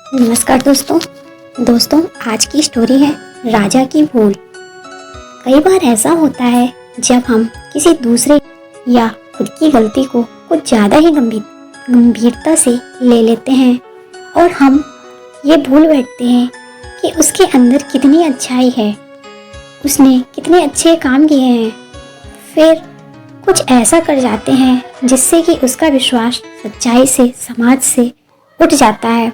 नमस्कार दोस्तों, आज की स्टोरी है राजा की भूल। कई बार ऐसा होता है जब हम किसी दूसरे या खुद की गलती को कुछ ज़्यादा ही गंभीरता से ले लेते हैं और हम ये भूल बैठते हैं कि उसके अंदर कितनी अच्छाई है, उसने कितने अच्छे काम किए हैं। फिर कुछ ऐसा कर जाते हैं जिससे कि उसका विश्वास सच्चाई से, समाज से उठ जाता है।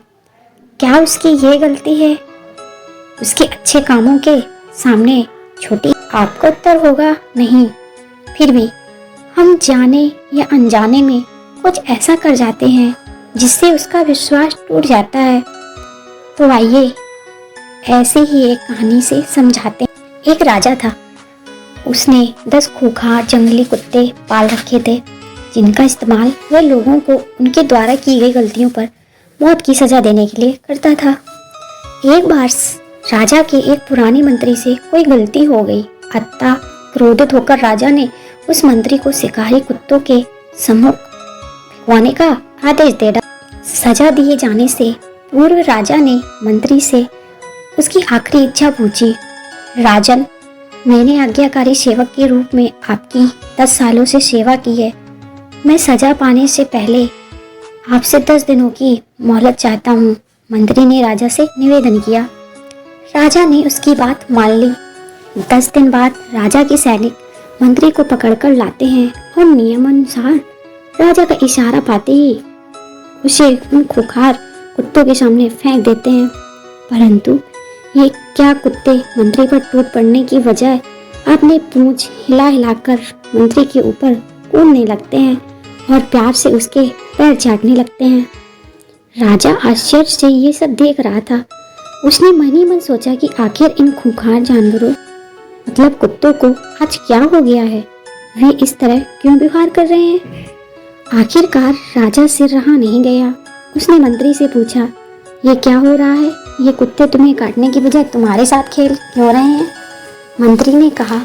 क्या उसकी ये गलती है? उसके अच्छे कामों के सामने छोटी आपका उत्तर होगा नहीं। फिर भी हम जाने या अनजाने में कुछ ऐसा कर जाते हैं जिससे उसका विश्वास टूट जाता है। तो आइए ऐसे ही एक कहानी से समझाते हैं। एक राजा था, उसने 10 खूंखार जंगली कुत्ते पाल रखे थे जिनका इस्तेमाल वह लोगों को उनके द्वारा की गई गलतियों पर मौत की सजा देने के लिए करता था। एक बार राजा के एक पुराने मंत्री से कोई गलती हो गई। अतः क्रोधित होकर राजा ने उस मंत्री को शिकारी कुत्तों के सम्मुख फेंकवाने का आदेश दे डाला। सजा दिए जाने से पूर्व राजा ने मंत्री से उसकी आखिरी इच्छा पूछी। राजन, मैंने आज्ञाकारी सेवक के रूप में आपकी 10 सालों से सेवा की है। मैं सजा पाने से पहले आपसे 10 दिनों की मोहलत चाहता हूँ। मंत्री ने राजा से निवेदन किया। राजा ने उसकी बात मान ली। 10 दिन बाद राजा के सैनिक मंत्री को पकड़कर लाते हैं और नियमानुसार राजा का इशारा पाते ही उसे उन खूंखार कुत्तों के सामने फेंक देते हैं। परंतु ये क्या कुत्ते मंत्री पर टूट पड़ने की बजाय अपने पूंछ हिला हिलाकर मंत्री के ऊपर कूदने लगते हैं और प्यार से उसके पैर चाटने लगते हैं। राजा आश्चर्य से ये सब देख रहा था। उसने मन ही मन सोचा कि आखिर इन खूंखार जानवरों मतलब कुत्तों को आज क्या हो गया है, वे इस तरह क्यों व्यवहार कर रहे हैं। आखिरकार राजा से रहा नहीं गया। उसने मंत्री से पूछा, ये क्या हो रहा है? ये कुत्ते तुम्हें काटने की बजाय तुम्हारे साथ खेल क्यों रहे हैं? मंत्री ने कहा,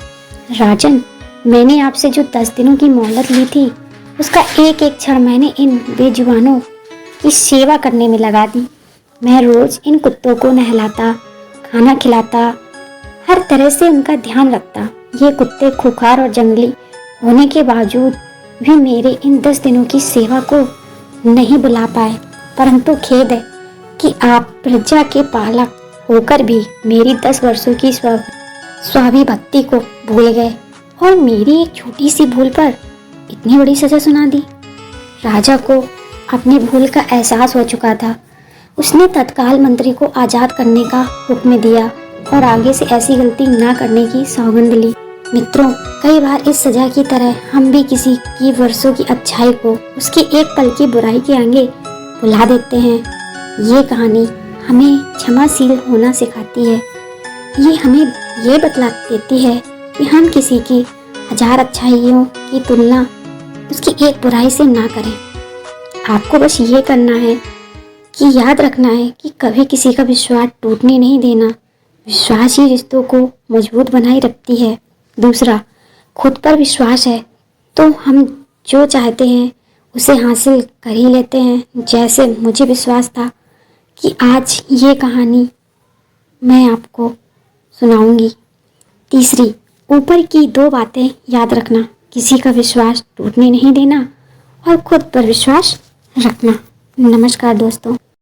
राजन, मैंने आपसे जो 10 दिनों की मोहलत ली थी उसका एक एक क्षण मैंने इन बेजुबानों की सेवा करने में लगा दी। मैं रोज इन कुत्तों को नहलाता, खाना खिलाता, हर तरह से उनका ध्यान रखता। ये कुत्ते खूंखार और जंगली होने के बावजूद भी मेरे इन 10 दिनों की सेवा को नहीं बुला पाए। परंतु खेद है कि आप प्रजा के पालक होकर भी मेरी 10 वर्षों की स्वाभिभक्ति को भूल गए और मेरी एक छोटी सी भूल पर इतनी बड़ी सजा सुना दी। राजा को अपनी भूल का एहसास हो चुका था। उसने तत्काल मंत्री को आजाद करने का हुक्म दिया और आगे से ऐसी गलती ना करने की सौगंध ली। मित्रों, कई बार इस सजा की तरह हम भी किसी की वर्षों की अच्छाई को उसकी एक पल की बुराई के आगे भुला देते हैं। ये कहानी हमें क्षमाशील होना सिखाती है। ये हमें ये बतला देती है कि हम किसी की 1000 अच्छाइयों की तुलना उसकी एक बुराई से ना करें। आपको बस ये करना है कि याद रखना है कि कभी किसी का विश्वास टूटने नहीं देना। विश्वास ही रिश्तों को मजबूत बनाए रखती है। दूसरा, खुद पर विश्वास है तो हम जो चाहते हैं उसे हासिल कर ही लेते हैं। जैसे मुझे विश्वास था कि आज ये कहानी मैं आपको सुनाऊंगी। तीसरी, ऊपर की 2 बातें याद रखना, किसी का विश्वास टूटने नहीं देना और खुद पर विश्वास रखना। नमस्कार दोस्तों।